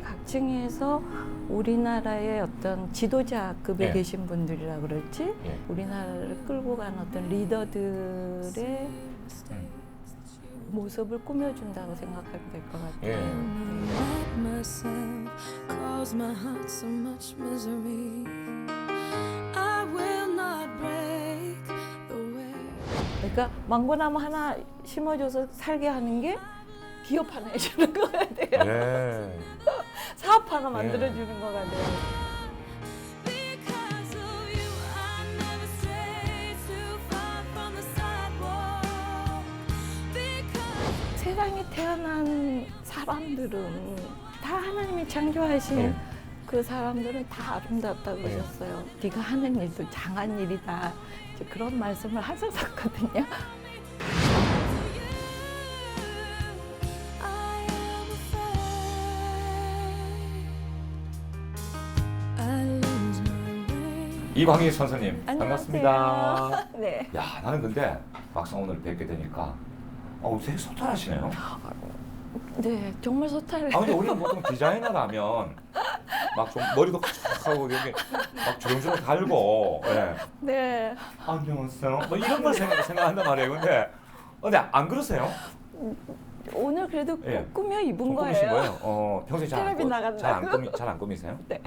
각계각층에서 우리나라의 어떤 지도자급에 예. 계신 분들이라 그럴지 예. 우리나라를 끌고 가는 어떤 리더들의 모습을 꾸며준다고 생각하면 될 것 같아요. 예. 네. myself cause my heart so much misery. I will not break the way. 그러니까 망고나무 하나 심어줘서 살게 하는 게 기업 하나 해주는 것 같아요. 예. 사업 하나 만들어주는 것 같아요. Because of you, I never stray too far from the sidewalk. Because 세상에 태어난 사람들은 다 하나님이 창조하신 예. 그 사람들은 다 아름답다고 예. 그러셨어요. 네가 하는 일도 장한 일이다. 이제 그런 말씀을 하셨었거든요. I am afraid I lose my way. 이광희 선생님 안녕하세요. 반갑습니다. 네. 야, 나는 근데 막상 오늘 뵙게 되니까 되게 소탈하시네요. 네, 정말 소탈해요. 근데 우리가 보통 디자이너라면 막 좀 머리도 팍하고 여기 막 주렁주렁 달고, 예. 네. 안녕하세요. 뭐 이런 걸 생각한단 말이에요. 근데 안 그러세요? 오늘 그래도 예. 꾸며 입은 꾸미신 거예요. 거예요? 평소에 텔레비 나간다고. 잘 안 꾸미세요? 네.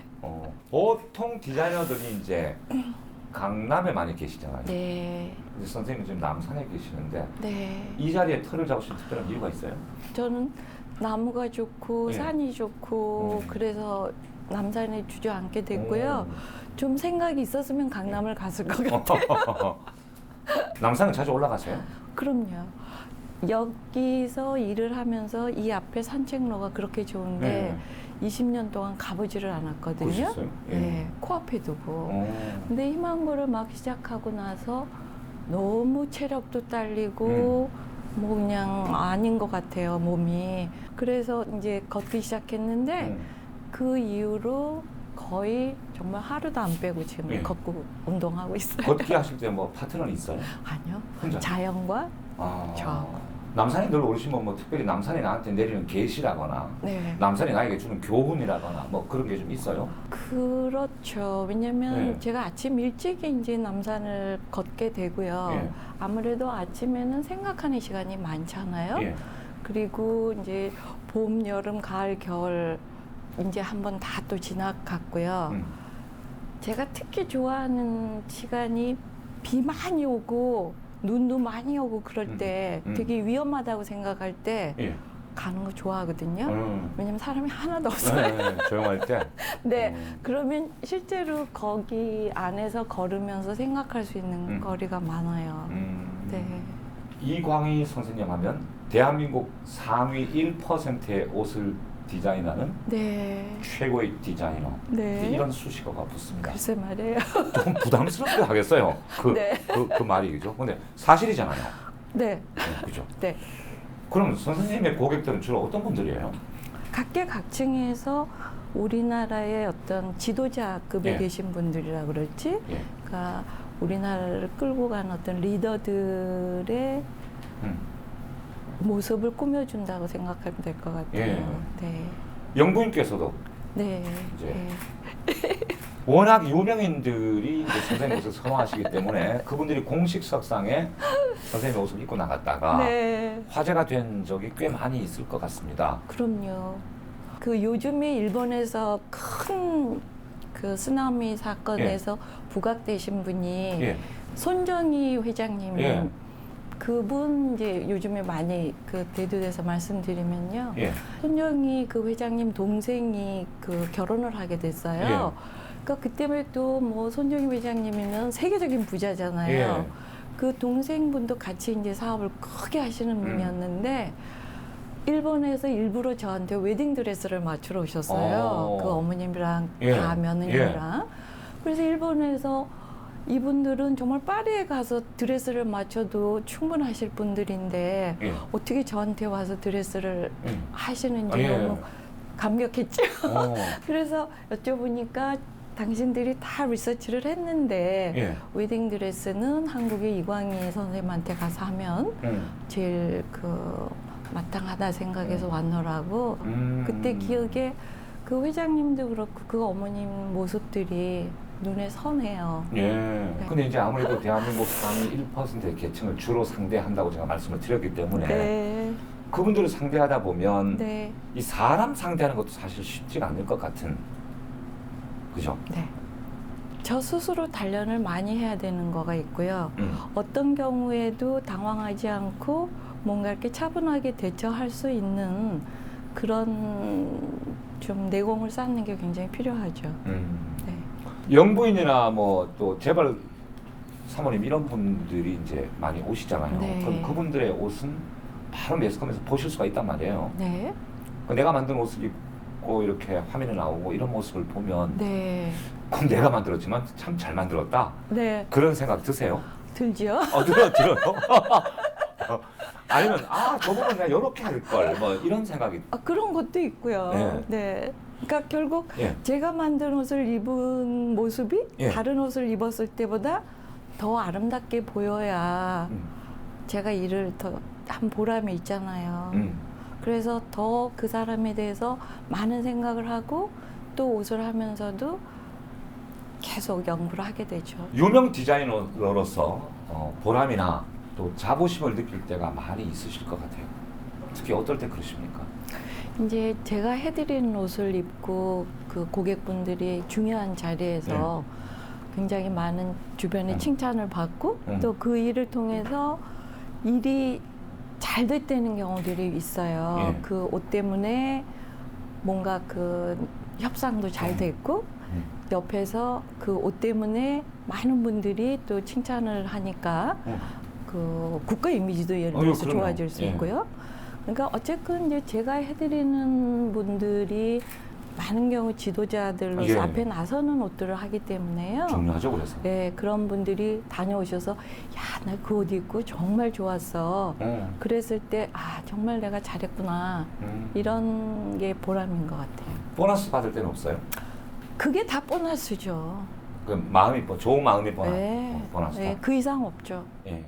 보통 디자이너들이 이제 강남에 많이 계시잖아요. 네. 근데 선생님은 지금 남산에 계시는데 네. 이 자리에 털을 잡으신 특별한 이유가 있어요? 저는 나무가 좋고 예. 산이 좋고 그래서 남산에 주저앉게 됐고요. 좀 생각이 있었으면 강남을 갔을 것 같아요. 남산은 자주 올라가세요? 그럼요. 여기서 일을 하면서 이 앞에 산책로가 그렇게 좋은데 20년 동안 가보지를 않았거든요. 그러셨어요? 예. 예, 코앞에 두고. 근데 희망고를 막 시작하고 나서 너무 체력도 딸리고 뭐 그냥 아닌 것 같아요, 몸이. 그래서 이제 걷기 시작했는데 그 이후로 거의 정말 하루도 안 빼고 지금 예. 걷고 운동하고 있어요. 걷기 하실 때 뭐 파트너는 있어요? 아니요. 혼자? 자연과 저. 남산에 늘 오르시면 뭐 특별히 남산이 나한테 내리는 계시라거나 네. 남산이 나에게 주는 교훈이라거나 뭐 그런 게 좀 있어요? 그렇죠. 왜냐면 예. 제가 아침 일찍 이제 남산을 걷게 되고요. 예. 아무래도 아침에는 생각하는 시간이 많잖아요. 예. 그리고 이제 봄, 여름, 가을, 겨울 이제 한번 다 또 지나갔고요. 제가 특히 좋아하는 시간이 비 많이 오고 눈도 많이 오고 그럴 때 되게 위험하다고 생각할 때 예. 가는 거 좋아하거든요. 왜냐면 사람이 하나도 없어요. 네, 조용할 때. 네, 그러면 실제로 거기 안에서 걸으면서 생각할 수 있는 거리가 많아요. 네. 이광희 선생님 하면 대한민국 상위 1%의 옷을 디자인하는 네. 최고의 디자이너. 네. 이런 수식어가 붙습니다. 글쎄 말이에요. 좀 부담스럽게 하겠어요. 네. 그 말이 그죠? 근데 사실이잖아요. 네. 그죠? 네. 그럼 선생님의 고객들은 주로 어떤 분들이에요? 각계각층에서 우리나라의 어떤 지도자급에 예. 계신 분들이라 그럴지, 예. 그러니까 우리나라를 끌고 가는 어떤 리더들의 모습을 꾸며준다고 생각하면 될 것 같아요. 예. 네. 영부인께서도 네. 이제 네. 워낙 유명인들이 이제 선생님 옷을 선호하시기 때문에 그분들이 공식 석상에 선생님 옷을 입고 나갔다가 네. 화제가 된 적이 꽤 많이 있을 것 같습니다. 그럼요. 그 요즘에 일본에서 큰 그 쓰나미 사건에서 부각되신 분이 예. 손정희 회장님. 예. 그분 이제 요즘에 많이 그 대두돼서 말씀드리면요. 예. 손정희 그 회장님 동생이 그 결혼을 하게 됐어요. 그러니까 그때만 또 뭐 손정희 회장님이면 세계적인 부자잖아요. 예. 그 동생분도 같이 이제 사업을 크게 하시는 분이었는데 일본에서 일부러 저한테 웨딩 드레스를 맞추러 오셨어요. 그 어머님이랑 예. 다 며느님이랑. 그래서 일본에서 이분들은 정말 파리에 가서 드레스를 맞춰도 충분하실 분들인데 어떻게 저한테 와서 드레스를 하시는지 너무 감격했죠. 그래서 여쭤보니까 당신들이 다 리서치를 했는데 웨딩 드레스는 한국의 이광희 선생님한테 가서 하면 제일 그 마땅하다 생각해서 왔노라고 그때 기억에 그 회장님도 그렇고 그 어머님 모습들이 눈에 선해요. 예. 근데 이제 아무래도 대한민국 상위 1%의 계층을 주로 상대한다고 제가 말씀을 드렸기 때문에 네. 그분들을 상대하다 보면 네. 이 사람 상대하는 것도 사실 쉽지가 않을 것 같은, 그죠? 네. 저 스스로 단련을 많이 해야 되는 거가 있고요. 어떤 경우에도 당황하지 않고 뭔가 이렇게 차분하게 대처할 수 있는 그런 좀 내공을 쌓는 게 굉장히 필요하죠. 네. 영부인이나 뭐 또 재벌 사모님 이런 분들이 이제 많이 오시잖아요. 네. 그럼 그분들의 옷은 바로 매스컴에서 보실 수가 있단 말이에요. 네. 내가 만든 옷을 입고 이렇게 화면에 나오고 이런 모습을 보면 네. 그럼 내가 만들었지만 참 잘 만들었다. 네. 그런 생각 드세요? 들지요? 들어요. 아니면 저분은 그냥 이렇게 할 걸, 뭐 이런 생각이. 그런 것도 있고요. 네. 네. 그러니까 결국 예. 제가 만든 옷을 입은 모습이 예. 다른 옷을 입었을 때보다 더 아름답게 보여야 제가 일을 더 한 보람이 있잖아요. 그래서 더 그 사람에 대해서 많은 생각을 하고 또 옷을 하면서도 계속 연구를 하게 되죠. 유명 디자이너로서 보람이나 또 자부심을 느낄 때가 많이 있으실 것 같아요. 특히 어떨 때 그러십니까? 이제 제가 해드리는 옷을 입고 그 고객분들이 중요한 자리에서 굉장히 많은 주변의 칭찬을 받고 또 그 일을 통해서 일이 잘 됐다는 경우들이 있어요. 예. 그 옷 때문에 뭔가 그 협상도 잘 됐고 옆에서 그 옷 때문에 많은 분들이 또 칭찬을 하니까 그 국가 이미지도 예를 들어서 그럼요. 좋아질 수 예. 있고요. 그러니까 어쨌든 이제 제가 해드리는 분들이 많은 경우 지도자들로서 예. 앞에 나서는 옷들을 하기 때문에요. 중요하죠, 그래서. 네, 그런 분들이 다녀오셔서 야, 나 그 옷 입고 정말 좋았어. 그랬을 때 정말 내가 잘했구나. 이런 게 보람인 것 같아요. 보너스 받을 때는 없어요? 그게 다 보너스죠. 그 마음이 좋은 마음이 네, 보너스다. 네, 그 이상 없죠. 예.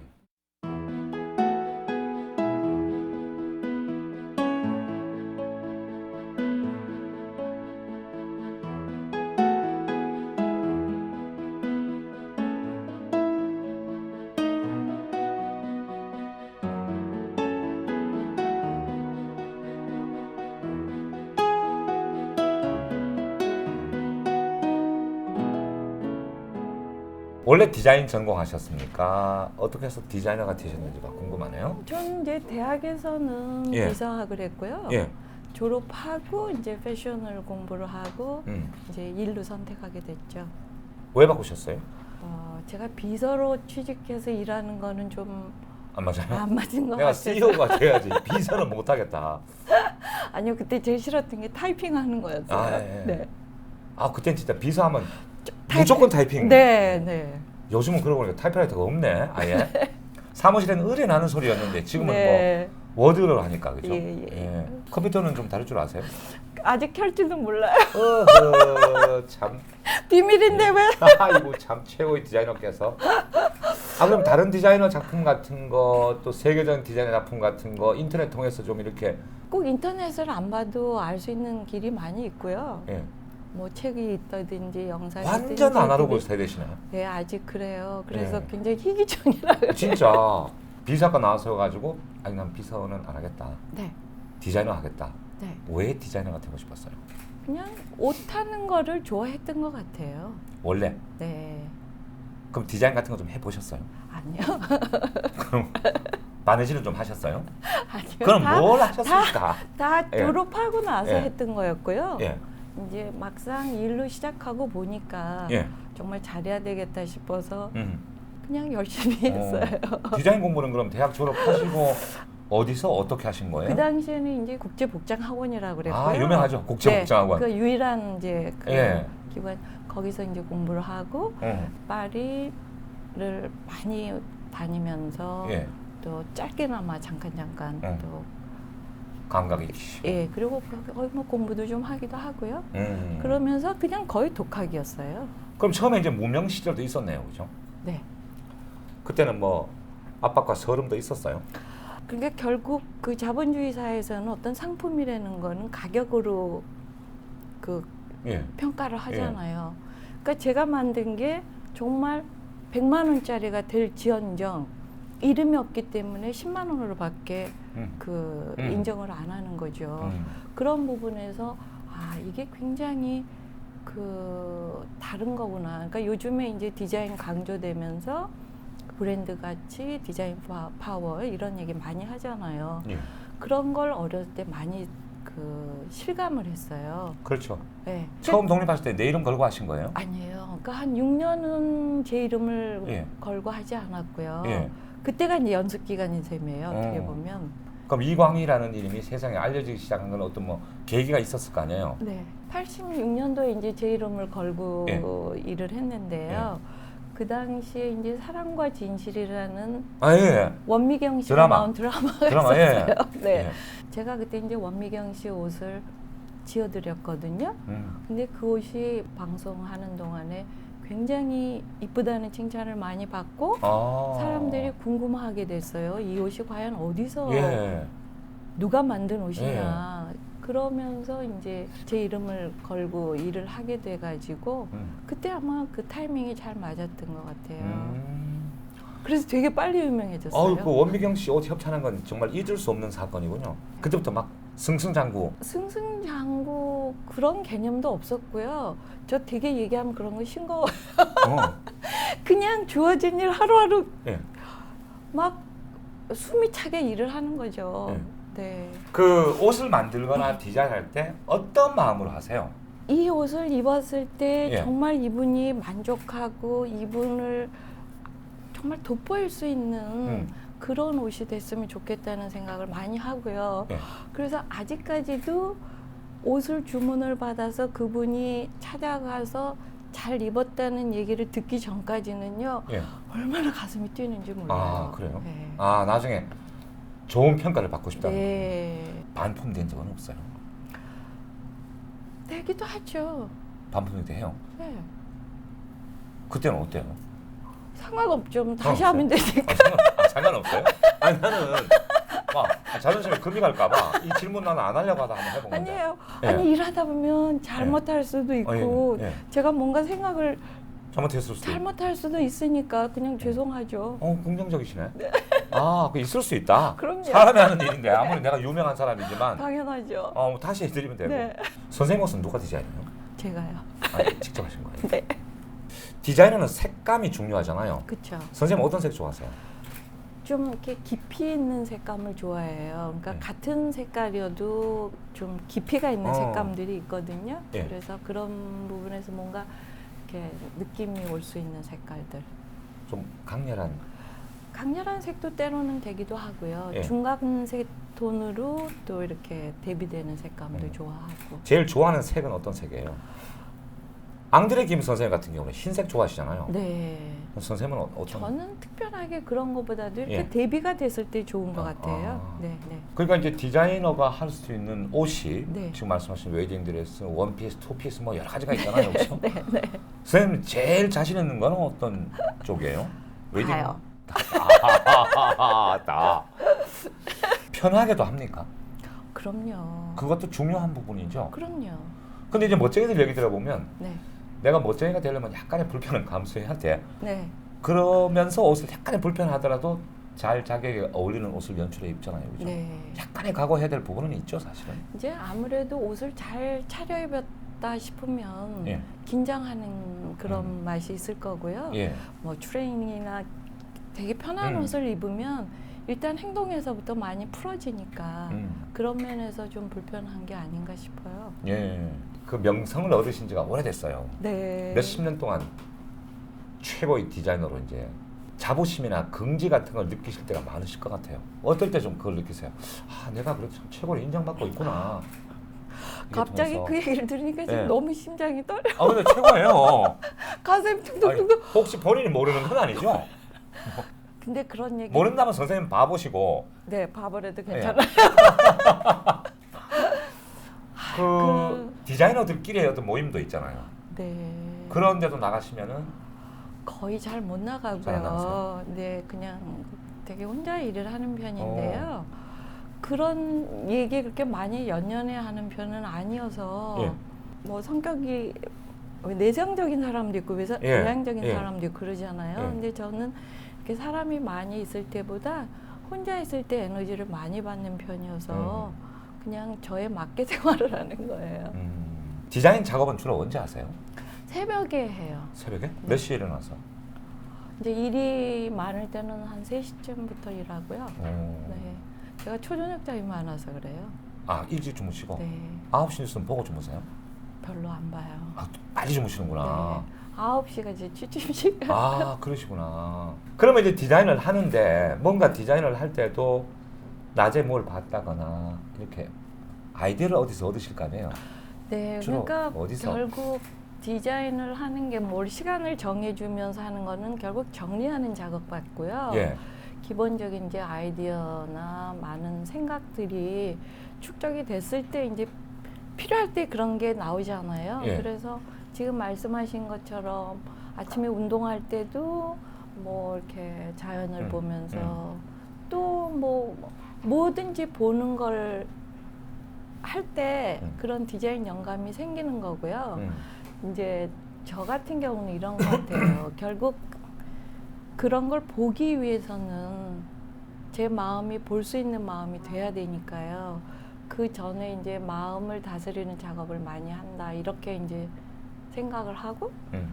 원래 디자인 전공하셨습니까? 어떻게 해서 디자이너가 되셨는지가 궁금하네요. 전 이제 대학에서는 예. 비서학을 했고요. 예. 졸업하고 이제 패션을 공부를 하고 음. 이제 일로 선택하게 됐죠. 왜 바꾸셨어요? 제가 비서로 취직해서 일하는 거는 좀 안 맞아요? 안 맞은 것 내가 같아서. CEO가 돼야지 비서는 못하겠다. 아니요, 그때 제일 싫었던 게 타이핑하는 거였어요. 예. 네. 그땐 진짜 비서하면 무조건 타이핑. 네, 네. 요즘은 그러고 보니까 타이프라이터가 없네, 아예. 사무실에는 의뢰 나는 소리였는데 지금은 네. 뭐 워드로 하니까, 그죠? 예. 컴퓨터는 좀 다룰 줄 아세요? 아직 켤지도 몰라요. 참. 비밀인데 왜? 아이고 참 최고의 디자이너께서. 그럼 다른 디자이너 작품 같은 거, 또 세계적인 디자이너 작품 같은 거 인터넷 통해서 좀 이렇게. 꼭 인터넷을 안 봐도 알 수 있는 길이 많이 있고요. 예. 뭐 책이 있다든지 영상이 완전 있다든지 아날로그 세대시네요. 네, 아직 그래요. 그래서 네. 굉장히 희귀종이라 그래요. 진짜 비서가 나와서 가지고 아니 난 비서는 안 하겠다. 네, 디자이너 하겠다. 네. 왜 디자이너가 되고 싶었어요? 그냥 옷 하는 거를 좋아했던 것 같아요. 원래. 네, 그럼 디자인 같은 거 좀 해보셨어요? 아니요. 그럼 바느질은 좀 하셨어요? 아니요. 그럼 다, 뭘 하셨습니까? 다 예. 졸업하고 나서 예. 했던 거였고요. 예. 이제 막상 일로 시작하고 보니까 예. 정말 잘해야 되겠다 싶어서 음. 그냥 열심히 했어요. 디자인 공부는 그럼 대학 졸업하시고 어디서 어떻게 하신 거예요? 그 당시에는 이제 국제복장학원이라고 그랬고요. 유명하죠. 국제복장학원. 네, 그 유일한 이제 그 예. 기관 거기서 이제 공부를 하고 파리를 많이 다니면서 예. 또 짧게나마 잠깐 또 감각이. 그리고 거기 뭐 공부도 좀 하기도 하고요. 그러면서 그냥 거의 독학이었어요. 그럼 처음에 이제 무명 시절도 있었네요, 그죠? 네. 그때는 뭐 압박과 서름도 있었어요. 그러니까 결국 그 자본주의 사회에서는 어떤 상품이라는 거는 가격으로 그 예. 평가를 하잖아요. 그러니까 제가 만든 게 정말 100만 원짜리가 될지언정 이름이 없기 때문에 10만 원으로밖에 그 인정을 안 하는 거죠. 그런 부분에서 이게 굉장히 그 다른 거구나. 그러니까 요즘에 이제 디자인 강조되면서 브랜드 가치, 디자인 파워 이런 얘기 많이 하잖아요. 예. 그런 걸 어렸을 때 많이 그 실감을 했어요. 그렇죠. 네. 처음 독립하실 때 내 이름 걸고 하신 거예요? 아니에요. 그러니까 한 6년은 제 이름을 예. 걸고 하지 않았고요. 예. 그때가 이제 연습 기간인 셈이에요. 어떻게 보면. 그럼 이광희라는 이름이 세상에 알려지기 시작한 건 어떤 뭐 계기가 있었을 거 아니에요? 네. 86년도에 이제 제 이름을 걸고 예. 일을 했는데요. 그 당시에 이제 사랑과 진실이라는 예. 원미경 씨가 드라마. 나온 드라마가 드라마, 예. 있었어요. 네. 예. 제가 그때 이제 원미경 씨 옷을 지어드렸거든요. 근데 그 옷이 방송하는 동안에 굉장히 이쁘다는 칭찬을 많이 받고 사람들이 궁금하게 됐어요. 이 옷이 과연 어디서 예. 누가 만든 옷이냐. 그러면서 이제 제 이름을 걸고 일을 하게 돼가지고 그때 아마 그 타이밍이 잘 맞았던 것 같아요. 그래서 되게 빨리 유명해졌어요. 그 원미경 씨 옷 협찬한 건 정말 잊을 수 없는 사건이군요. 그때부터 막 승승장구. 승승장구 그런 개념도 없었고요. 저 되게 얘기하면 그런 거 싱거워요. 그냥 주어진 일 하루하루 예. 막 숨이 차게 일을 하는 거죠. 예. 네. 그 옷을 만들거나 디자인할 때 어떤 마음으로 하세요? 이 옷을 입었을 때 예. 정말 이분이 만족하고 이분을 정말 돋보일 수 있는 그런 옷이 됐으면 좋겠다는 생각을 많이 하고요. 예. 그래서 아직까지도 옷을 주문을 받아서 그분이 찾아가서 잘 입었다는 얘기를 듣기 전까지는요. 예. 얼마나 가슴이 뛰는지 몰라요. 그래요? 네. 나중에 좋은 평가를 받고 싶다는 네. 반품된 적은 없어요? 되기도 하죠. 반품이 해요? 네. 그때는 어때요? 상관없죠. 다시 상관없어요? 하면 되니까. 상관없어요? 아니 나는 자존심에 금이 갈까봐 이 질문 나는 안 하려고 하다 한번 해본 건데. 아니에요. 예. 아니 일하다 보면 잘못할 수도 있고 예. 제가 뭔가 생각을 잘못했을 수도 잘못할 수도 있으니까 그냥 죄송하죠. 긍정적이시네. 그 있을 수 있다. 그럼요. 사람이 하는 일인데 아무리 내가 유명한 사람이지만 당연하죠. 다시 해드리면 되고. 네. 선생님 옷은 누가 디자인해요? 제가요. 직접 하신 거예요? 네. 디자이너는 색감이 중요하잖아요. 그렇죠. 선생님 어떤 색 좋아하세요? 좀 이렇게 깊이 있는 색감을 좋아해요. 그러니까 네. 같은 색깔이어도 좀 깊이가 있는 어. 색감들이 있거든요. 예. 그래서 그런 부분에서 뭔가 이렇게 느낌이 올 수 있는 색깔들. 좀 강렬한. 강렬한 색도 때로는 되기도 하고요. 예. 중간색 톤으로 또 이렇게 대비되는 색감도 좋아하고. 제일 좋아하는 색은 어떤 색이에요? 앙드레 김 선생님 같은 경우는 흰색 좋아하시잖아요. 네. 선생님은 어떤? 저는 특별하게 그런 것보다도 이렇게 예. 대비가 됐을 때 좋은 것 같아요. 네, 네. 그러니까 이제 디자이너가 할 수 있는 옷이 네. 지금 말씀하신 웨딩 드레스, 원피스, 투피스 뭐 여러 가지가 있잖아요, 그렇죠? 네, 네. 선생님 제일 자신 있는 건 어떤 쪽이에요? 웨딩? 다요. 다. 편하게도 합니까? 그럼요. 그것도 중요한 부분이죠. 그럼요. 근데 이제 멋쟁이들 얘기 들어보면 네, 내가 멋쟁이가 되려면 약간의 불편은 감수해야 돼. 네. 그러면서 옷을 약간의 불편하더라도 잘 자기에게 어울리는 옷을 연출해 입잖아요, 그죠? 네. 약간의 각오해야 될 부분은 있죠, 사실은. 이제 아무래도 옷을 잘 차려입었다 싶으면 예. 긴장하는 그런 맛이 있을 거고요. 예. 뭐 트레이닝이나 되게 편한 옷을 입으면 일단 행동에서부터 많이 풀어지니까 그런 면에서 좀 불편한 게 아닌가 싶어요. 예. 그 명성을 얻으신 지가 오래됐어요. 네. 몇십 년 동안 최고의 디자이너로 이제 자부심이나 긍지 같은 걸 느끼실 때가 많으실 것 같아요. 어떨 때 좀 그걸 느끼세요? 내가 그래도 참 최고로 인정받고 있구나. 갑자기 통해서. 그 얘기를 들으니까 지금 네. 너무 심장이 떨려. 근데 최고예요. 가슴이 아니, 둥둥둥. 혹시 본인이 모르는 건 아니죠? 근데 그런 얘기. 모른다면 선생님 봐보시고. 네, 바보라도 네. 괜찮아요. 그 디자이너들끼리의 어떤 모임도 있잖아요. 네. 그런 데도 나가시면은 거의 잘 못 잘안 나가고요. 나가세요? 네, 그냥 되게 혼자 일을 하는 편인데요. 그런 얘기 그렇게 많이 연연해 하는 편은 아니어서 예. 뭐 성격이 내성적인 사람도 있고 예, 외향적인 예. 사람도 있고 그러잖아요. 예. 근데 저는 이렇게 사람이 많이 있을 때보다 혼자 있을 때 에너지를 많이 받는 편이어서 그냥 저에 맞게 생활을 하는 거예요. 디자인 작업은 주로 언제 하세요? 새벽에 해요. 새벽에? 네. 몇 시에 일어나서? 이제 일이 많을 때는 한 3시쯤부터 일하고요. 오. 네. 제가 초저녁잠이 많아서 그래요. 아, 일찍 주무시고? 네. 9시 뉴스는 보고 주무세요? 별로 안 봐요. 아, 빨리 주무시는구나. 네. 9시가 이제 취침 시간. 아, 그러시구나. 그러면 이제 디자인을 하는데 뭔가 디자인을 할 때도 낮에 뭘 봤다거나 이렇게 아이디어를 어디서 얻으실 거 아니에요? 네, 주로 그러니까 어디서? 결국 디자인을 하는 게 뭘 시간을 정해주면서 하는 거는 결국 정리하는 작업 같고요. 예. 기본적인 이제 아이디어나 많은 생각들이 축적이 됐을 때 이제 필요할 때 그런 게 나오잖아요. 예. 그래서 지금 말씀하신 것처럼 아침에 운동할 때도 뭐 이렇게 자연을 보면서 또 뭐 뭐든지 보는 걸 할 때 그런 디자인 영감이 생기는 거고요. 이제 저 같은 경우는 이런 것 같아요. 결국 그런 걸 보기 위해서는 제 마음이 볼 수 있는 마음이 돼야 되니까요. 그 전에 이제 마음을 다스리는 작업을 많이 한다 이렇게 이제 생각을 하고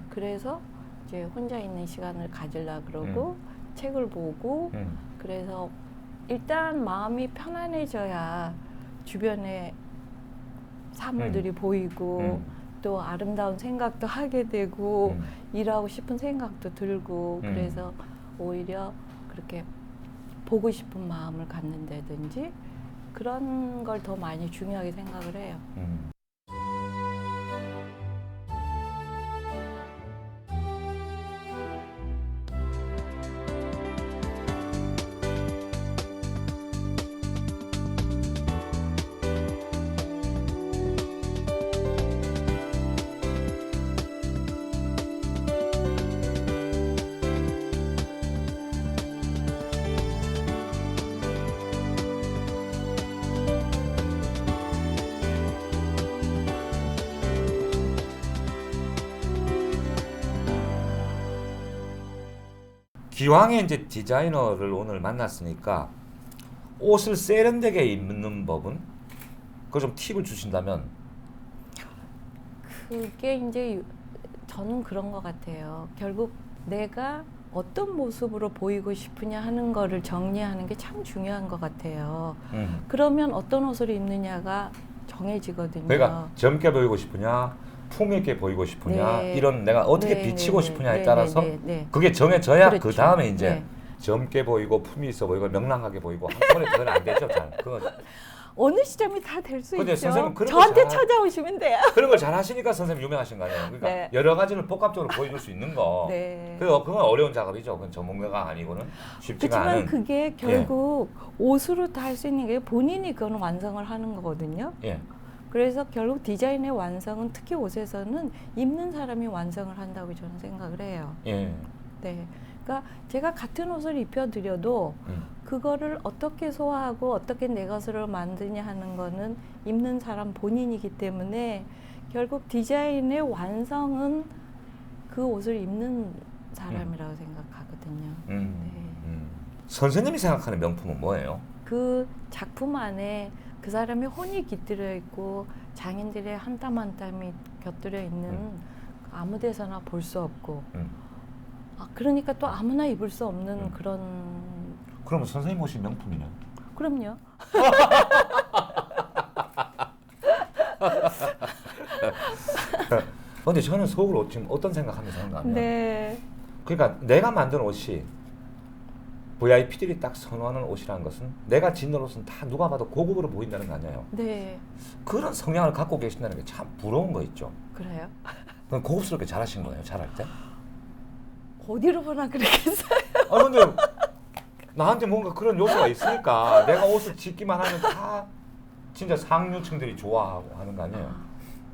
그래서 이제 혼자 있는 시간을 가지려 그러고 책을 보고 그래서 일단 마음이 편안해져야 주변에 사물들이 보이고 또 아름다운 생각도 하게 되고 일하고 싶은 생각도 들고 그래서 오히려 그렇게 보고 싶은 마음을 갖는다든지 그런 걸 더 많이 중요하게 생각을 해요. 기왕에 이제 디자이너를 오늘 만났으니까 옷을 세련되게 입는 법은 그 좀 팁을 주신다면. 그게 이제 저는 그런 것 같아요. 결국 내가 어떤 모습으로 보이고 싶으냐 하는 거를 정리하는 게 참 중요한 것 같아요. 그러면 어떤 옷을 입느냐가 정해지거든요. 그러니까 젊게 보이고 싶으냐, 품위 있게 보이고 싶으냐, 네. 이런 내가 어떻게 네, 비치고 네, 싶으냐에 네, 따라서 네, 네, 네. 그게 정해져야 그렇죠. 그 다음에 이제 네. 젊게 보이고 품위 있어 보이고 명랑하게 보이고 한꺼번에 그건 안 되죠. 잘. 그거 어느 시점이 다 될 수 근데 있죠. 선생님 그런 저한테 거 잘- 찾아오시면 돼요. 그런 걸 잘 하시니까 선생님 유명하신 거 아니에요. 그러니까 네. 여러 가지를 복합적으로 보여줄 수 있는 거. 네. 그건 어려운 작업이죠. 그건 전문가가 아니고는 쉽지가 그렇지만 않은. 그게 결국 옷으로 다 할 수 있는 게 본인이 그건 완성을 하는 거거든요. 예. 그래서 결국 디자인의 완성은 특히 옷에서는 입는 사람이 완성을 한다고 저는 생각을 해요. 예. 네. 그러니까 제가 같은 옷을 입혀드려도 그거를 어떻게 소화하고 어떻게 내 것으로 만드냐 하는 거는 입는 사람 본인이기 때문에 결국 디자인의 완성은 그 옷을 입는 사람이라고 생각하거든요. 네. 선생님이 생각하는 명품은 뭐예요? 그 작품 안에 그 사람의 혼이 깃들여 있고 장인들의 한 땀 한 땀이 곁들여 있는 아무 데서나 볼 수 없고 그러니까 또 아무나 입을 수 없는 그런. 그러면 선생님 옷이 명품이네요. 그럼요. 근데 저는 속으로 지금 어떤 생각하면서 하는가 하면 네. 그러니까 내가 만든 옷이 VIP들이 딱 선호하는 옷이라는 것은 내가 짓는 옷은 다 누가 봐도 고급으로 보인다는 거 아니에요. 네. 그런 성향을 갖고 계신다는 게 참 부러운 거 있죠. 그래요? 그럼 고급스럽게 잘하신 거예요, 잘할 때? 어디로 보나 그랬겠어요. 아 근데 나한테 뭔가 그런 요소가 있으니까 내가 옷을 짓기만 하면 다 진짜 상류층들이 좋아하고 하는 거 아니에요.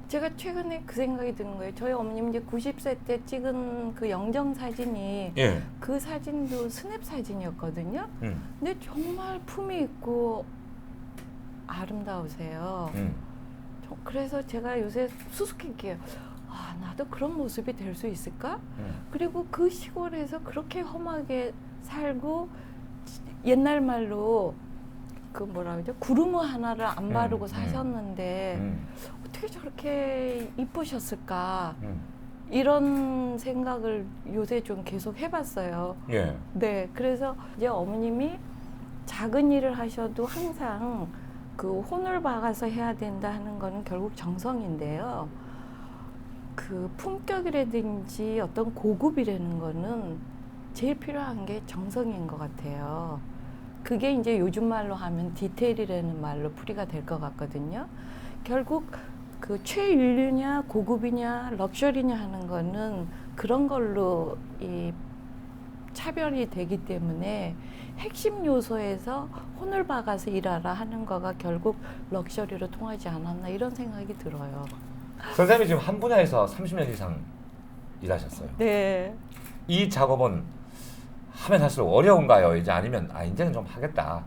제가 최근에 그 생각이 드는 거예요. 저희 어머님 이제 90세 때 찍은 그 영정 사진이 예. 그 사진도 스냅 사진이었거든요. 근데 정말 품이 있고 아름다우세요. 그래서 제가 요새 수수께끼예요. 아, 나도 그런 모습이 될 수 있을까? 그리고 그 시골에서 그렇게 험하게 살고 옛날 말로 그 뭐라 그러죠? 구루무 하나를 안 바르고 사셨는데 어떻게 저렇게 이쁘셨을까? 이런 생각을 요새 좀 계속 해봤어요. 예. 네, 그래서 이제 어머님이 작은 일을 하셔도 항상 그 혼을 박아서 해야 된다 하는 거는 결국 정성인데요. 그 품격이라든지 어떤 고급이라는 거는 제일 필요한 게 정성인 것 같아요. 그게 이제 요즘 말로 하면 디테일이라는 말로 풀이가 될 것 같거든요. 결국 그 최인류냐 고급이냐 럭셔리냐 하는 거는 그런 걸로 이 차별이 되기 때문에 핵심 요소에서 혼을 박아서 일하라 하는 거가 결국 럭셔리로 통하지 않았나 이런 생각이 들어요. 선생님이 지금 한 분야에서 30년 이상 일하셨어요. 네. 이 작업은 하면 할수록 어려운가요? 이제 아니면 이제는 좀 하겠다.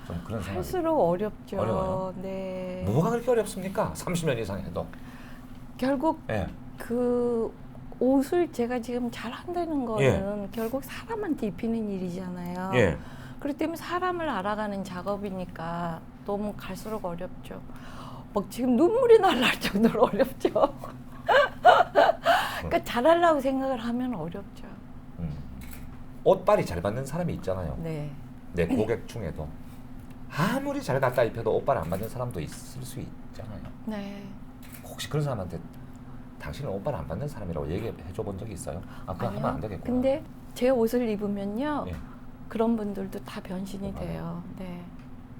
좀 그런 생각이. 할수록 어렵죠. 어려워요? 네. 뭐가 그렇게 어렵습니까? 30년 이상 해도. 결국 예. 그 옷을 제가 지금 잘 한다는 거는 결국 사람한테 입히는 일이잖아요. 예. 그렇기 때문에 사람을 알아가는 작업이니까 너무 갈수록 어렵죠. 막 지금 눈물이 날랄 정도로 어렵죠. 그러니까 잘하려고 생각을 하면 어렵죠. 옷빨이 잘 받는 사람이 있잖아요. 네. 내 고객 중에도 아무리 잘 갖다 입혀도 옷빨 안 받는 사람도 있을 수 있잖아요. 네. 혹시 그런 사람한테 당신은 옷빨 안 받는 사람이라고 얘기해 줘 본 적이 있어요? 그거 하면 안 되겠구나. 근데 제 옷을 입으면요. 예. 그런 분들도 다 변신이 돼요. 네.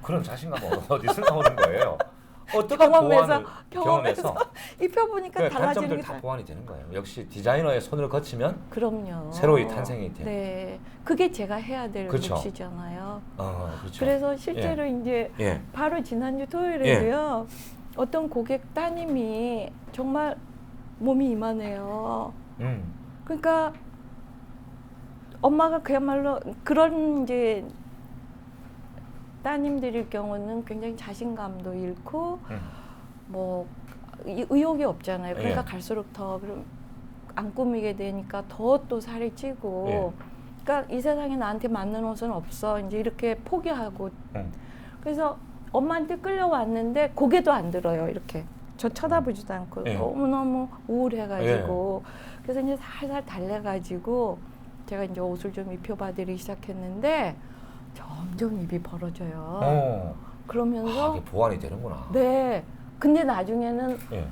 그런 자신감은 어디서 나오는 거예요? 어떻게 보완을 경험해서 입혀보니까 그 달라지는 단점들 게 다 보완이 되는 거예요. 역시 디자이너의 손을 거치면 그럼요. 새로이 탄생이 돼요. 네, 그게 제가 해야 될 그렇죠. 몫이잖아요. 그렇죠. 그래서 실제로 이제 예. 바로 지난주 토요일에도요. 어떤 고객 따님이 정말 몸이 이만해요. 그러니까 엄마가 그야말로 그런 이제 따님들일 경우는 굉장히 자신감도 잃고 뭐 의욕이 없잖아요. 그러니까 예. 갈수록 더 안 꾸미게 되니까 더 또 살이 찌고 그러니까 이 세상에 나한테 맞는 옷은 없어. 이제 이렇게 포기하고 그래서 엄마한테 끌려왔는데 고개도 안 들어요. 이렇게 저 쳐다보지도 않고 예. 너무너무 우울해가지고 그래서 이제 살살 달래가지고 제가 이제 옷을 좀 입혀봐드리기 시작했는데 점점 입이 벌어져요. 그러면서 이게 보완이 되는구나. 네. 근데 나중에는 예.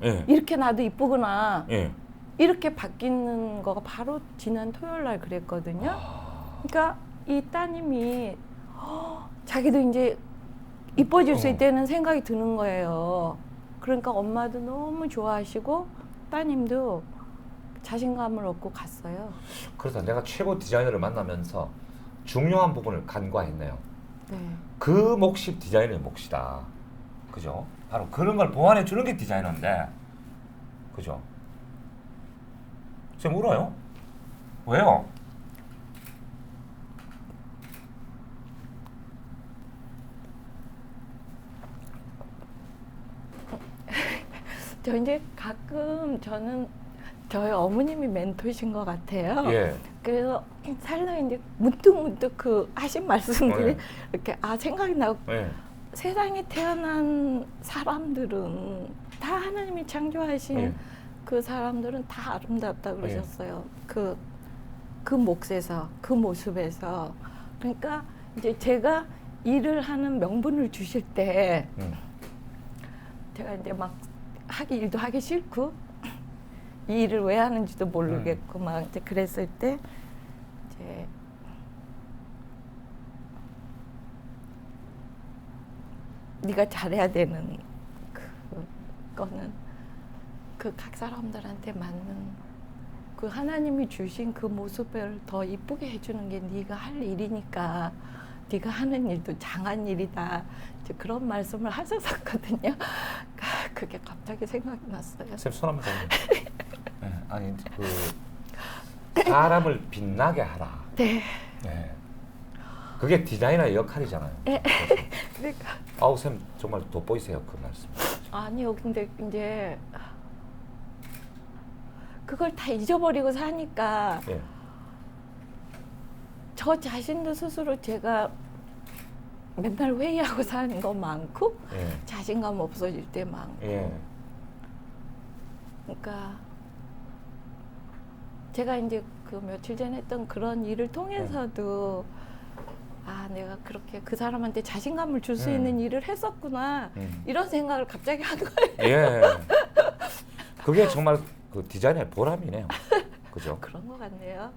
예. 이렇게 나도 이쁘구나. 예. 이렇게 바뀌는 거가 바로 지난 토요일 날 그랬거든요. 그러니까 이 따님이 자기도 이제 이뻐질 수 있다는 생각이 드는 거예요. 그러니까 엄마도 너무 좋아하시고 따님도 자신감을 얻고 갔어요. 그래서 내가 최고 디자이너를 만나면서 중요한 부분을 간과했네요. 네. 그 몫이 디자이너의 몫이다. 그죠? 바로 그런 걸 보완해 주는 게 디자이너인데, 그죠? 쌤 울어요? 왜요? 저 이제 가끔 저는 저희 어머님이 멘토이신 것 같아요. 예. 그래서 살다 이제 문득 그 하신 말씀들이 이렇게 생각이 나고 예. 세상에 태어난 사람들은 다 하나님이 창조하신 그 사람들은 다 아름답다 그러셨어요. 그 몫에서 그 모습에서 그러니까 이제 제가 일을 하는 명분을 주실 때 제가 이제 막 일도 하기 싫고 이 일을 왜 하는지도 모르겠고 막 이제 그랬을 때 이제 네가 잘해야 되는 그거는 그 각 사람들한테 맞는 그 하나님이 주신 그 모습을 더 이쁘게 해주는 게 네가 할 일이니까 네가 하는 일도 장한 일이다. 이제 그런 말씀을 하셨었거든요. 그게 갑자기 생각이 났어요. 쌤 손 한번 잡으세요. 네, 아니 그 사람을 빛나게 하라. 네. 네. 그게 디자이너의 역할이잖아요. 네. 그러니까 아우 쌤 정말 돋보이세요 그 말씀. 아니요, 근데 이제 그걸 다 잊어버리고 사니까 예. 저 자신도 스스로 제가 맨날 회의하고 사는 거 많고 예. 자신감 없어질 때 많고 예. 그러니까 제가 이제 그 며칠 전에 했던 그런 일을 통해서도 아 내가 그렇게 그 사람한테 자신감을 줄 수 있는 일을 했었구나 이런 생각을 갑자기 한 거예요. 예. 그게 정말 그 디자인의 보람이네요. 그죠? 그런 것 같네요.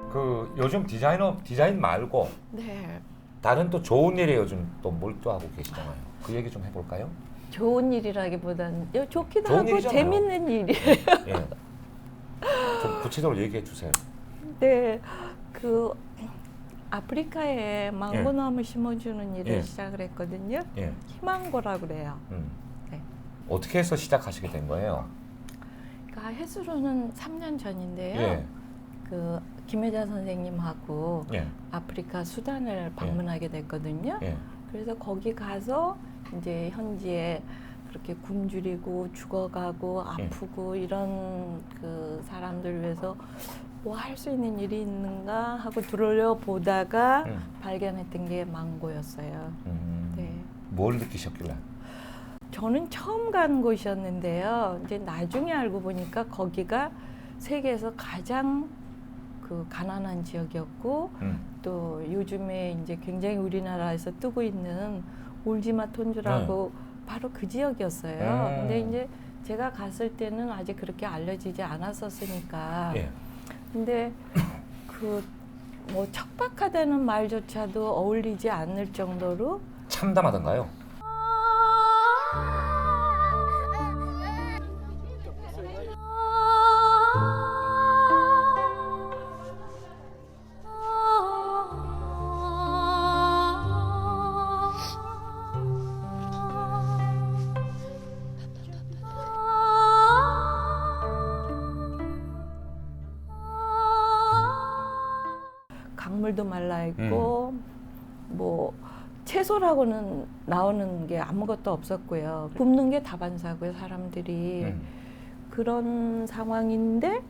그 요즘 디자인 말고 네. 다른 또 좋은 일에 요즘 또 몰두하고 계시잖아요. 그 얘기 좀 해볼까요? 좋은 일이라기보다는 좋기도 좋은 하고 일이잖아요. 재밌는 일이에요. 예. 좀 구체적으로 얘기해 주세요. 네, 그 아프리카에 망고나무 심어주는 일을 예. 시작을 했거든요. 예. 희망고라 그래요. 네. 어떻게 해서 시작하시게 된 거예요? 그러니까 횟수로는 3년 전인데요. 예. 그 김혜자 선생님하고 예. 아프리카 수단을 방문하게 됐거든요. 예. 그래서 거기 가서 이제 현지에 그렇게 굶주리고 죽어가고 아프고 이런 그 사람들 위해서 뭐 할 수 있는 일이 있는가 하고 들여보다가 발견했던 게 망고였어요. 네. 뭘 느끼셨길래? 저는 처음 간 곳이었는데요. 이제 나중에 알고 보니까 거기가 세계에서 가장 그 가난한 지역이었고 또 요즘에 이제 굉장히 우리나라에서 뜨고 있는 울지마톤주라고 바로 그 지역이었어요. 근데 이제 제가 갔을 때는 아직 그렇게 알려지지 않았었으니까. 예. 근데 그 뭐 척박하다는 말조차도 어울리지 않을 정도로 참담하던가요? 강물도 말라 있고 뭐 채소라고는 나오는 게 아무것도 없었고요. 굶는 게 다반사고요, 사람들이. 그런 상황인데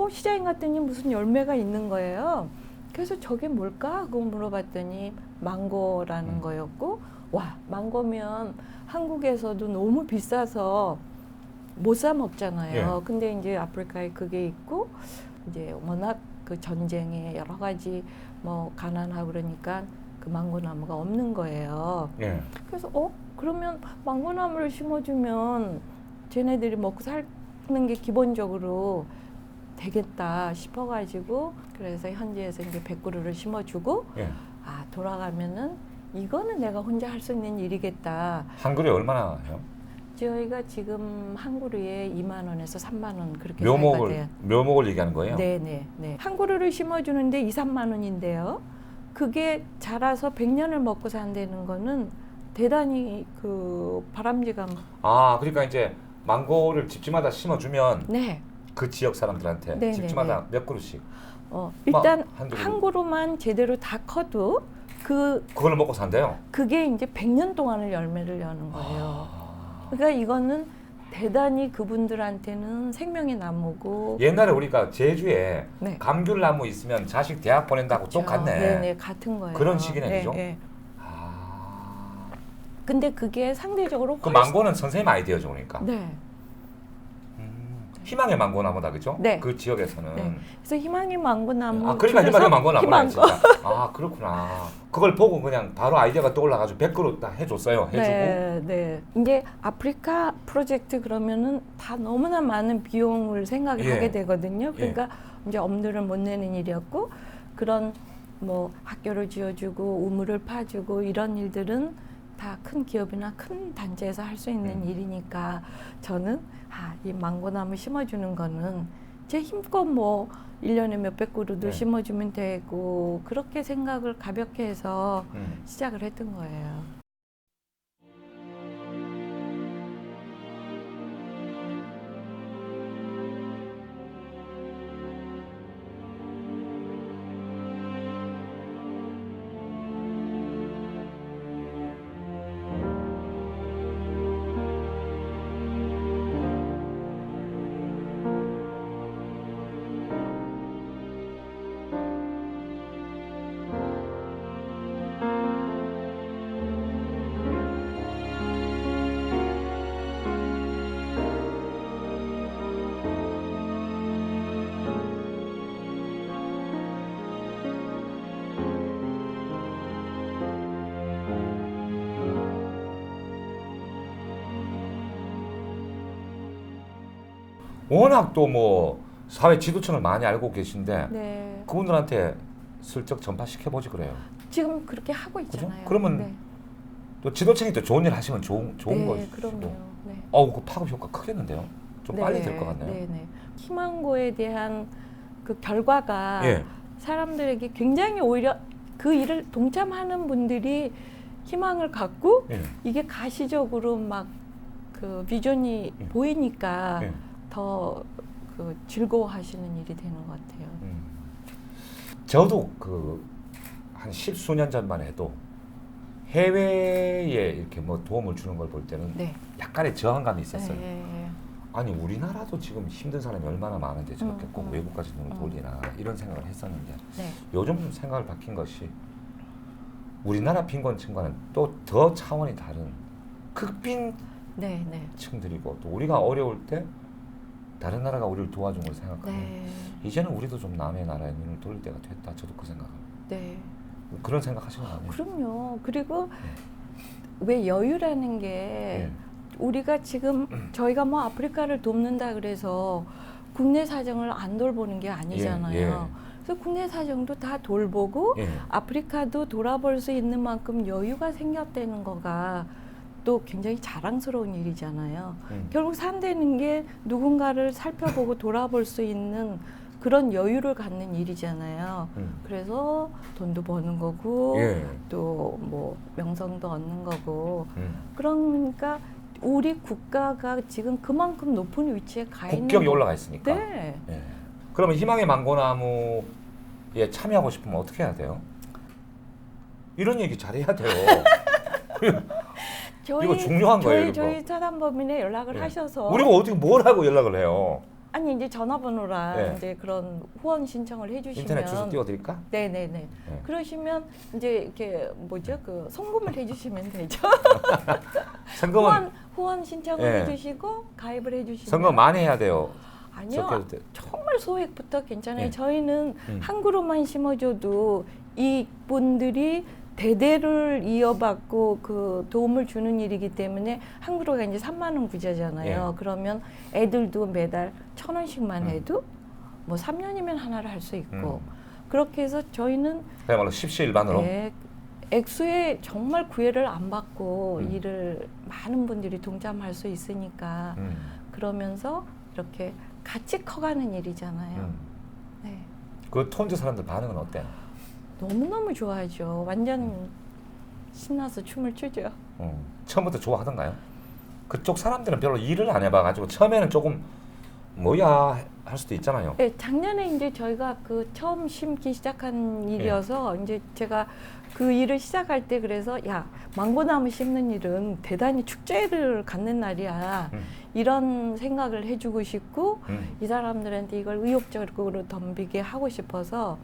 시장에 갔더니 무슨 열매가 있는 거예요. 그래서 저게 뭘까 하고 물어봤더니 망고라는 거였고, 와, 망고면 한국에서도 너무 비싸서 못 사 먹잖아요. 예. 근데 이제 아프리카에 그게 있고 이제 워낙 그 전쟁에 여러 가지 뭐 가난하고 그러니까 그 망고나무가 없는 거예요. 예. 그래서 그러면 망고나무를 심어주면 쟤네들이 먹고 사는 게 기본적으로 되겠다 싶어가지고 그래서 현지에서 이제 100그루를 심어주고 예. 돌아가면은 이거는 내가 혼자 할 수 있는 일이겠다. 한 그루에 얼마나 해요? 저희가 지금 한 그루에 2만 원에서 3만 원 그렇게 사이가 돼요. 묘목을 얘기하는 거예요? 네. 한 그루를 심어주는데 2, 3만 원인데요. 그게 자라서 100년을 먹고 산다는 거는 대단히 그 바람직한. 그러니까 이제 망고를 집집마다 심어주면 네. 그 지역 사람들한테 네, 집집마다 몇 그루씩? 일단 한두 그루. 한 그루만 제대로 다 커도 그걸 먹고 산대요? 그게 이제 100년 동안을 열매를 여는 거예요. 그러니까 이거는 대단히 그분들한테는 생명의 나무고. 옛날에 우리가 제주에 네. 감귤나무 있으면 자식 대학 보낸다고 그렇죠. 똑같네. 네, 같은 거예요. 그런 식이네, 네, 그죠? 네. 근데 그게 상대적으로 그 망고는 선생님 아이디어죠, 그러니까. 네. 희망의 망고나무다 그죠? 네. 그 지역에서는. 네. 그래서 희망의 망고나무. 아 그러니까 희망의 망고나무라 희망고. 진짜. 아 그렇구나. 그걸 보고 그냥 바로 아이디어가 떠올라가지고 100그루 다 해줬어요. 해주고. 네, 네. 이제 아프리카 프로젝트 그러면은 다 너무나 많은 비용을 생각을 예. 하게 되거든요. 그러니까 이제 엄두를 못 내는 일이었고 그런 뭐 학교를 지어주고 우물을 파주고 이런 일들은 다 큰 기업이나 큰 단체에서 할 수 있는 일이니까 저는 이 망고나무 심어주는 거는 제 힘껏 뭐 1년에 몇백 그루도 네. 심어주면 되고 그렇게 생각을 가볍게 해서 시작을 했던 거예요. 워낙 또 뭐 사회 지도층을 많이 알고 계신데 네. 그분들한테 슬쩍 전파시켜보지 그래요. 지금 그렇게 하고 있잖아요. 그러면 네. 또 지도층이 또 좋은 일 하시면 좋은 네, 것이고. 그럼요. 네. 그 파급 효과 크겠는데요. 좀 빨리 될 것 같네요. 네, 네. 희망고에 대한 그 결과가 예. 사람들에게 굉장히 오히려 그 일을 동참하는 분들이 희망을 갖고 예. 이게 가시적으로 막 그 비전이 예. 보이니까 예. 더 그 즐거워하시는 일이 되는 것 같아요. 저도 그 한 10수년 전만 해도 해외에 이렇게 뭐 도움을 주는 걸 볼 때는 네. 약간의 저항감이 있었어요. 네. 아니 우리나라도 지금 힘든 사람이 얼마나 많은데 저렇게 꼭 음. 외국까지 눈을 돌리나 이런 생각을 했었는데 네. 요즘 생각을 바뀐 것이 우리나라 빈곤층과는 또 더 차원이 다른 극빈 네. 네. 층들이고 또 우리가 어려울 때 다른 나라가 우리를 도와준 걸 생각하면 네. 이제는 우리도 좀 남의 나라에 눈을 돌릴 때가 됐다. 저도 그 생각을 네. 그런 생각 하시는 거 아니에요? 그럼요. 그리고 왜 여유라는 게 예. 우리가 지금 저희가 뭐 아프리카를 돕는다 그래서 국내 사정을 안 돌보는 게 아니잖아요. 예, 예. 그래서 국내 사정도 다 돌보고 예. 아프리카도 돌아볼 수 있는 만큼 여유가 생겼다는 거가 또 굉장히 자랑스러운 일이잖아요. 결국 산다는 게 누군가를 살펴보고 돌아볼 수 있는 그런 여유를 갖는 일이잖아요. 그래서 돈도 버는 거고 예. 또 뭐 명성도 얻는 거고 그러니까 우리 국가가 지금 그만큼 높은 위치에 가 있는 국격이 올라가 있으니까. 네. 예. 그러면 희망의 망고나무에 참여하고 싶으면 어떻게 해야 돼요? 이런 얘기 잘해야 돼요. 이거 중요한 거예요. 이거. 저희 사단법인에 연락을 예. 하셔서 우리가 어떻게 뭘 하고 연락을 해요? 아니 이제 전화번호랑 예. 이제 그런 후원 신청을 해주시면 인터넷 주소 띄워드릴까? 네네네. 예. 그러시면 이제 이렇게 뭐죠 그 송금을 해주시면 되죠. 선거는 후원 신청을 예. 해주시고 가입을 해주시면 선거 많이 해야 돼요. 아니요 적혀도 돼. 정말 소액부터 괜찮아요. 예. 저희는 한 그루만 심어줘도 이 분들이 대대를 이어받고 그 도움을 주는 일이기 때문에 한 그루가 이제 3만 원 구제잖아요. 예. 그러면 애들도 매달 1,000원씩만 해도 뭐 3년이면 하나를 할 수 있고 그렇게 해서 저희는 그야말로 십시일반으로. 네, 액수에 정말 구애를 안 받고 일을 많은 분들이 동참할 수 있으니까 그러면서 이렇게 같이 커가는 일이잖아요. 네. 그 톤즈 사람들 반응은 어때요? 너무너무 좋아하죠. 완전 신나서 춤을 추죠. 처음부터 좋아하던가요? 그쪽 사람들은 별로 일을 안 해봐가지고 처음에는 조금 뭐야 할 수도 있잖아요. 네, 작년에 이제 저희가 그 처음 심기 시작한 일이어서 이제 제가 그 일을 시작할 때 그래서 야 망고나무 심는 일은 대단히 축제를 갖는 날이야. 이런 생각을 해주고 싶고 이 사람들한테 이걸 의욕적으로 덤비게 하고 싶어서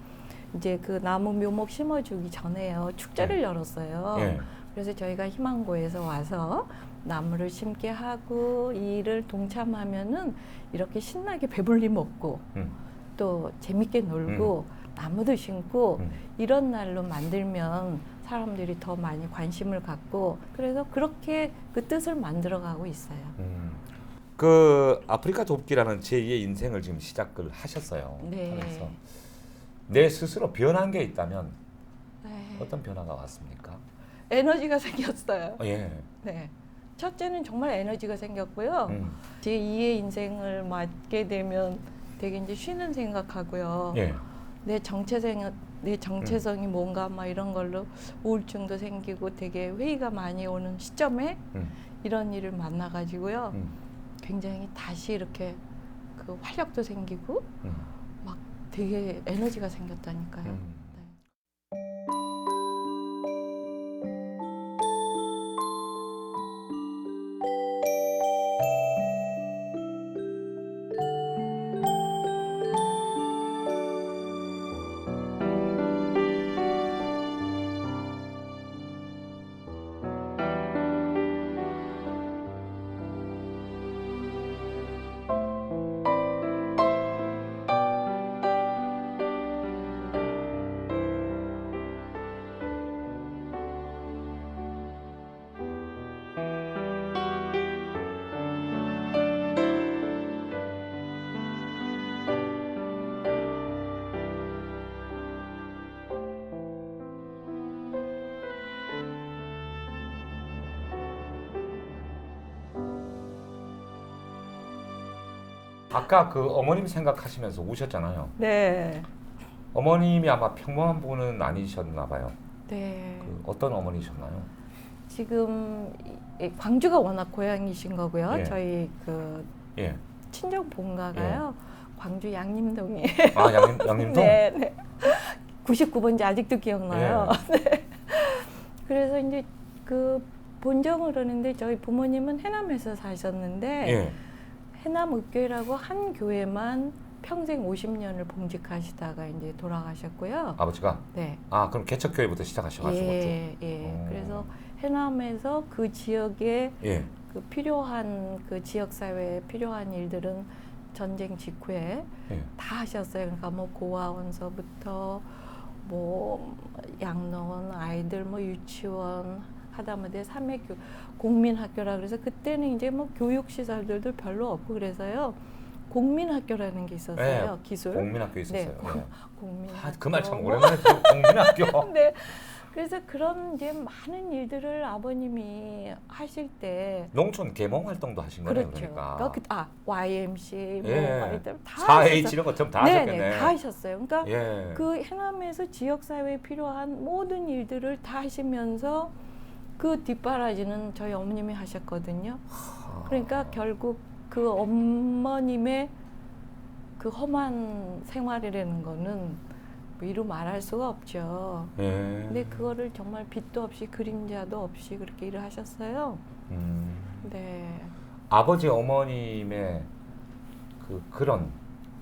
이제 그 나무 묘목 심어주기 전에요 축제를 열었어요. 예. 그래서 저희가 희망고에서 와서 나무를 심게 하고 이 일을 동참하면은 이렇게 신나게 배불리 먹고 또 재밌게 놀고 나무도 심고 이런 날로 만들면 사람들이 더 많이 관심을 갖고 그래서 그렇게 그 뜻을 만들어가고 있어요. 그 아프리카 돕기라는 제2의 인생을 지금 시작을 하셨어요. 네. 그래서 내 스스로 변한 게 있다면 네. 어떤 변화가 왔습니까? 에너지가 생겼어요. 예. 네. 첫째는 정말 에너지가 생겼고요. 제2의 인생을 맞게 되면 되게 이제 쉬는 생각하고요. 예. 내 정체성이 뭔가 막 이런 걸로 우울증도 생기고 되게 회의가 많이 오는 시점에 이런 일을 만나가지고요. 굉장히 다시 이렇게 그 활력도 생기고 막 되게 에너지가 생겼다니까요. 네. 아까 그 어머님 생각하시면서 우셨잖아요. 네. 어머님이 아마 평범한 분은 아니셨나 봐요. 네. 그 어떤 어머니셨나요? 지금 광주가 워낙 고향이신 거고요. 예. 저희 그 예. 친정 본가가요. 광주 양림동에. 아 양림동? 네, 네. 99번지 아직도 기억나요. 예. 네. 그래서 이제 그 본정을 하는데 저희 부모님은 해남에서 사셨는데 예. 해남의교회라고 한 교회만 평생 50년을 봉직하시다가 이제 돌아가셨고요. 아버지가? 네. 아 그럼 개척교회부터 시작하셔가지고 예, 예. 그래서 해남에서 그 지역에 예. 그 필요한 그 지역 사회에 필요한 일들은 전쟁 직후에 예. 다 하셨어요. 그러니까 뭐 고아원서부터 뭐 양로원 아이들 뭐 유치원 하다못해 삼회 공민학교라 그래서 그때는 이제 뭐 교육 시설들도 별로 없고 그래서요. 공민학교라는 게 있었어요. 네, 기술. 공민학교 있었어요. 네, 예. 공민학교. 아, 그 말 참 오랜만에 들어. 공민학교. 네. 그래서 그런 이제 많은 일들을 아버님이 하실 때 농촌 계몽 활동도 하신 거네요. 그렇죠. 그러니까. YMC 뭐 예. 아이들 다 4H 이런 것좀 다 네네, 하셨겠네. 다 하셨어요. 그러니까 예. 그 해남에서 지역 사회에 필요한 모든 일들을 다 하시면서 그 뒷바라지는 저희 어머님이 하셨거든요. 그러니까 결국 그 어머님의 그 험한 생활이라는 거는 뭐 이루 말할 수가 없죠. 예. 근데 그거를 정말 빛도 없이 그림자도 없이 그렇게 일을 하셨어요. 네. 아버지 어머님의 그런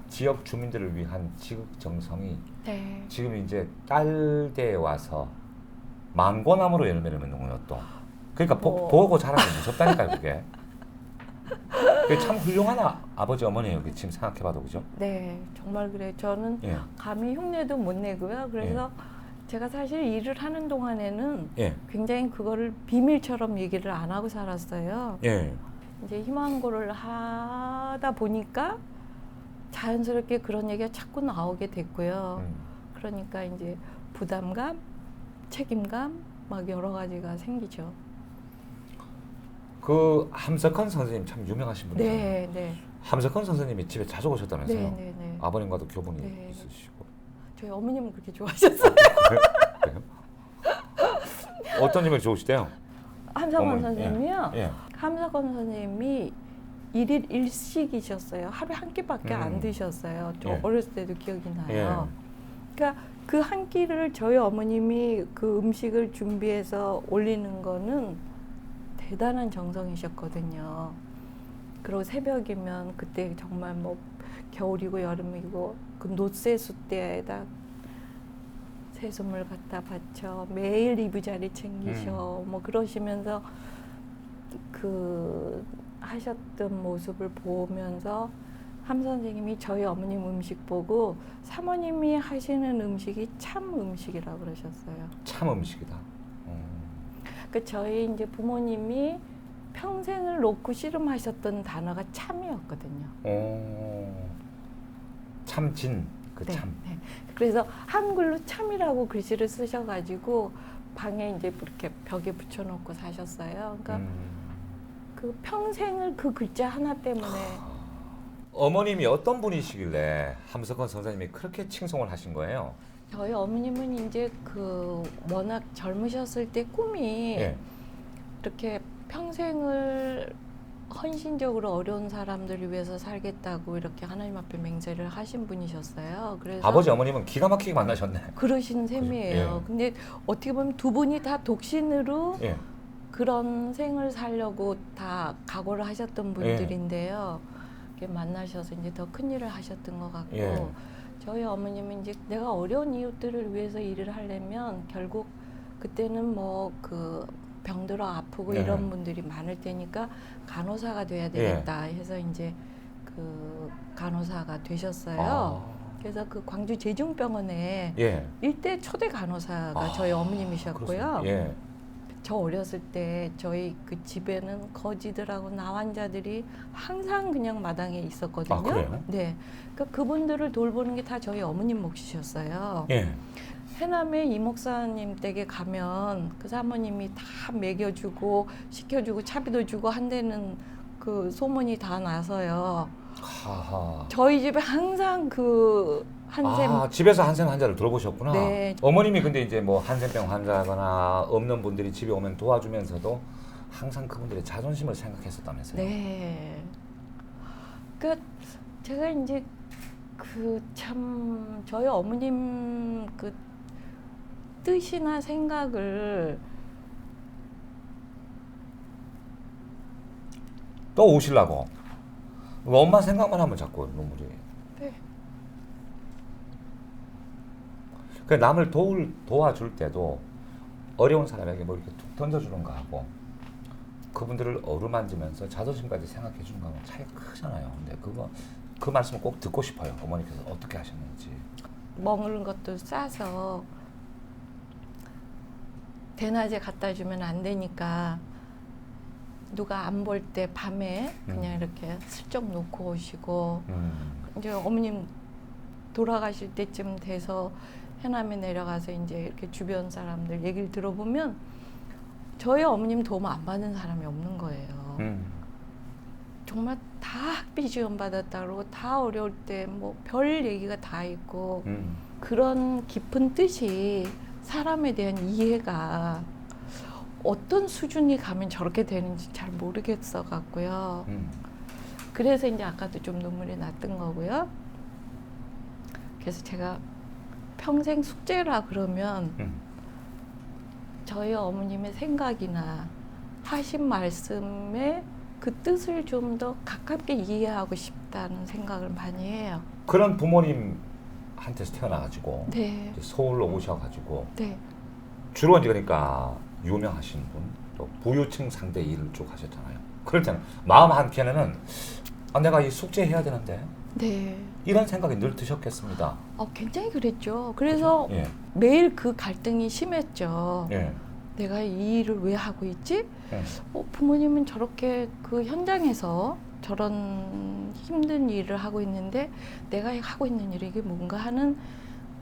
지역 주민들을 위한 지극정성이 네. 지금 이제 딸대에 와서 망고나무로 열매를 맺는군요 또. 그러니까 보고 자라는 게 무섭다니까요 그게. 그게 참 훌륭한 아버지 어머니예요. 지금 생각해봐도 그죠? 네, 정말 그래. 저는 예. 감히 흉내도 못 내고요. 그래서 제가 사실 일을 하는 동안에는 예. 굉장히 그거를 비밀처럼 얘기를 안 하고 살았어요. 예. 이제 희망고를 하다 보니까 자연스럽게 그런 얘기가 자꾸 나오게 됐고요. 그러니까 이제 부담감, 책임감 막 여러 가지가 생기죠. 그 함석헌 선생님 참 유명하신 분이에요. 네, 네. 함석헌 선생님이 집에 자주 오셨다면서요? 네, 네, 네. 아버님과도 교분이 네. 있으시고. 저희 어머님은 그렇게 좋아하셨어요. 그래요? 어떤 점이 좋으시대요? 함석헌 어머니, 선생님이요. 예. 함석헌 선생님이 일일 일식이셨어요. 하루에 한 끼밖에 안 드셨어요. 저 예. 어렸을 때도 기억이 나요. 예. 그러니까 그 한 끼를 저희 어머님이 그 음식을 준비해서 올리는 거는 대단한 정성이셨거든요. 그리고 새벽이면 그때 정말 뭐 겨울이고 여름이고 그 노쇠수 때에다 새솜을 갖다 바쳐 매일 이부자리 챙기셔 뭐 그러시면서 그 하셨던 모습을 보면서 함 선생님이 저희 어머님 음식 보고 사모님이 하시는 음식이 참 음식이라고 그러셨어요. 참 음식이다. 그 저희 이제 부모님이 평생을 놓고 씨름하셨던 단어가 참이었거든요. 참진 그 네, 참. 네. 그래서 한글로 참이라고 글씨를 쓰셔가지고 방에 이제 이렇게 벽에 붙여놓고 사셨어요. 그러니까 그 평생을 그 글자 하나 때문에. 어머님이 어떤 분이시길래 함석헌 선생님이 그렇게 칭송을 하신 거예요? 저희 어머님은 이제 그 워낙 젊으셨을 때 꿈이 예. 이렇게 평생을 헌신적으로 어려운 사람들을 위해서 살겠다고 이렇게 하나님 앞에 맹세를 하신 분이셨어요. 그래서 아버지 어머님은 기가 막히게 만나셨네. 그러신 셈이에요. 예. 근데 어떻게 보면 두 분이 다 독신으로 예. 그런 생을 살려고 다 각오를 하셨던 예. 분들인데요. 이렇게 만나셔서 이제 더 큰 일을 하셨던 것 같고 예. 저희 어머님은 이제 내가 어려운 이웃들을 위해서 일을 하려면 결국 그때는 뭐 그 병들어 아프고 예. 이런 분들이 많을 테니까 간호사가 돼야 되겠다 해서 이제 그 간호사가 되셨어요. 그래서 그 광주 제중병원에 예. 일대 초대 간호사가 저희 어머님이셨고요. 그렇습니다. 예. 저 어렸을 때 저희 그 집에는 거지들하고 나환자들이 항상 그냥 마당에 있었거든요. 아, 그래요? 네, 그러니까 그분들을 돌보는 게 다 저희 어머님 몫이셨어요. 예. 해남에 이 목사님 댁에 가면 그 사모님이 다 먹여주고 시켜주고 차비도 주고 한다는 그 소문이 다 나서요. 하하. 저희 집에 항상 그 한샘 집에서 한센 환자를 들어보셨구나. 네. 어머님이 근데 이제 뭐 한센병 환자거나 없는 분들이 집에 오면 도와주면서도 항상 그분들의 자존심을 생각했었다면서요. 네. 그 제가 이제 그 참 저희 어머님 그 뜻이나 생각을 또 오시려고. 엄마 생각만 하면 자꾸 눈물이. 네. 그 남을 도와줄 때도 어려운 사람에게 뭐 이렇게 툭 던져주는 거 하고 그분들을 어루만지면서 자존심까지 생각해 주는 거하고 차이가 크잖아요. 근데 그 말씀을 꼭 듣고 싶어요. 어머니께서 어떻게 하셨는지. 먹는 것도 싸서 대낮에 갖다 주면 안 되니까 누가 안 볼 때 밤에 그냥 이렇게 슬쩍 놓고 오시고 이제 어머님 돌아가실 때쯤 돼서 해남에 내려가서 이제 이렇게 주변 사람들 얘기를 들어보면 저희 어머님 도움 안 받는 사람이 없는 거예요. 정말 다 학비 지원 받았다 그러고 다 어려울 때 뭐 별 얘기가 다 있고 그런 깊은 뜻이 사람에 대한 이해가 어떤 수준이 가면 저렇게 되는지 잘 모르겠어 갖고요. 그래서 이제 아까도 좀 눈물이 났던 거고요. 그래서 제가 평생 숙제라 그러면 저희 어머님의 생각이나 하신 말씀에 그 뜻을 좀 더 가깝게 이해하고 싶다는 생각을 많이 해요. 그런 부모님한테서 태어나가지고 네. 이제 서울로 오셔가지고 네. 주로 이제 그러니까 유명하신 분, 또 부유층 상대 일을 쭉 하셨잖아요. 그럴 때는 마음 한켠에는 내가 이 숙제 해야 되는데 네. 이런 생각이 늘 드셨겠습니다. 굉장히 그랬죠. 그래서 예. 매일 그 갈등이 심했죠. 예. 내가 이 일을 왜 하고 있지? 예. 부모님은 저렇게 그 현장에서 저런 힘든 일을 하고 있는데 내가 하고 있는 일이 이게 뭔가 하는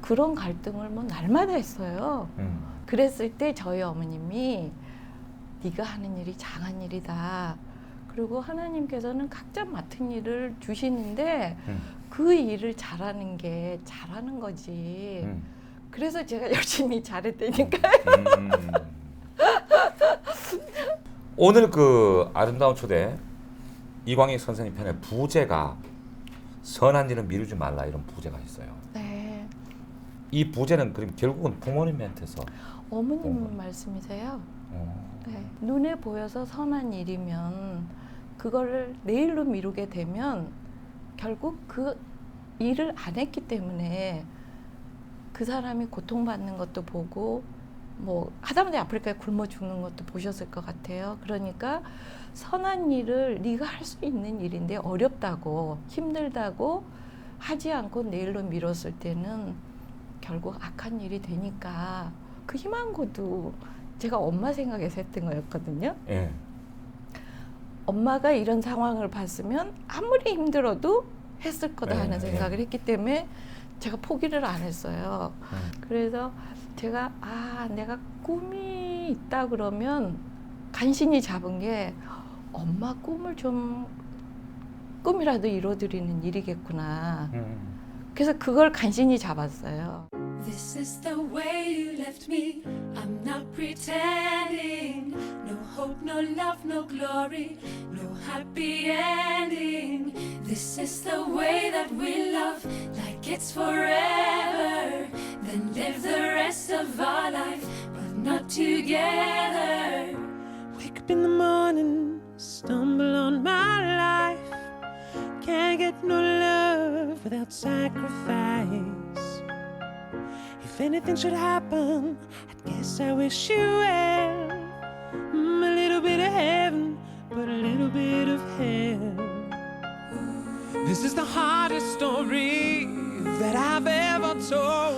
그런 갈등을 뭐 날마다 했어요. 그랬을 때 저희 어머님이 네가 하는 일이 장한 일이다. 그리고 하나님께서는 각자 맡은 일을 주시는데 그 일을 잘하는 게 잘하는 거지. 그래서 제가 열심히 잘했다니까. 오늘 그 아름다운 초대 이광희 선생님 편에 부제가 선한 일은 미루지 말라 이런 부제가 있어요. 네. 이 부제는 그럼 결국은 부모님한테서 어머님 말씀이세요? 네. 눈에 보여서 선한 일이면 그거를 내일로 미루게 되면 결국 그 일을 안 했기 때문에 그 사람이 고통받는 것도 보고 뭐 하다못해 아프리카에 굶어 죽는 것도 보셨을 것 같아요. 그러니까 선한 일을 네가 할 수 있는 일인데 어렵다고 힘들다고 하지 않고 내일로 미뤘을 때는 결국 악한 일이 되니까 그 희망고도 제가 엄마 생각에서 했던 거였거든요. 예. 엄마가 이런 상황을 봤으면 아무리 힘들어도 했을 거다 하는 생각을 했기 때문에 제가 포기를 안 했어요. 그래서 제가 내가 꿈이 있다 그러면 간신히 잡은 게 엄마 꿈을 좀 꿈이라도 이뤄드리는 일이겠구나. 그래서 그걸 간신히 잡았어요. This is the way you left me. I'm not pretending. No hope, no love, no glory, no happy ending. This is the way that we love, like it's forever. Then live the rest of our life, but not together. Wake up in the morning, stumble on my life. Can't get no love without sacrifice. If anything should happen, I guess I wish you well. A little bit of heaven, but a little bit of hell. This is the hardest story that I've ever told.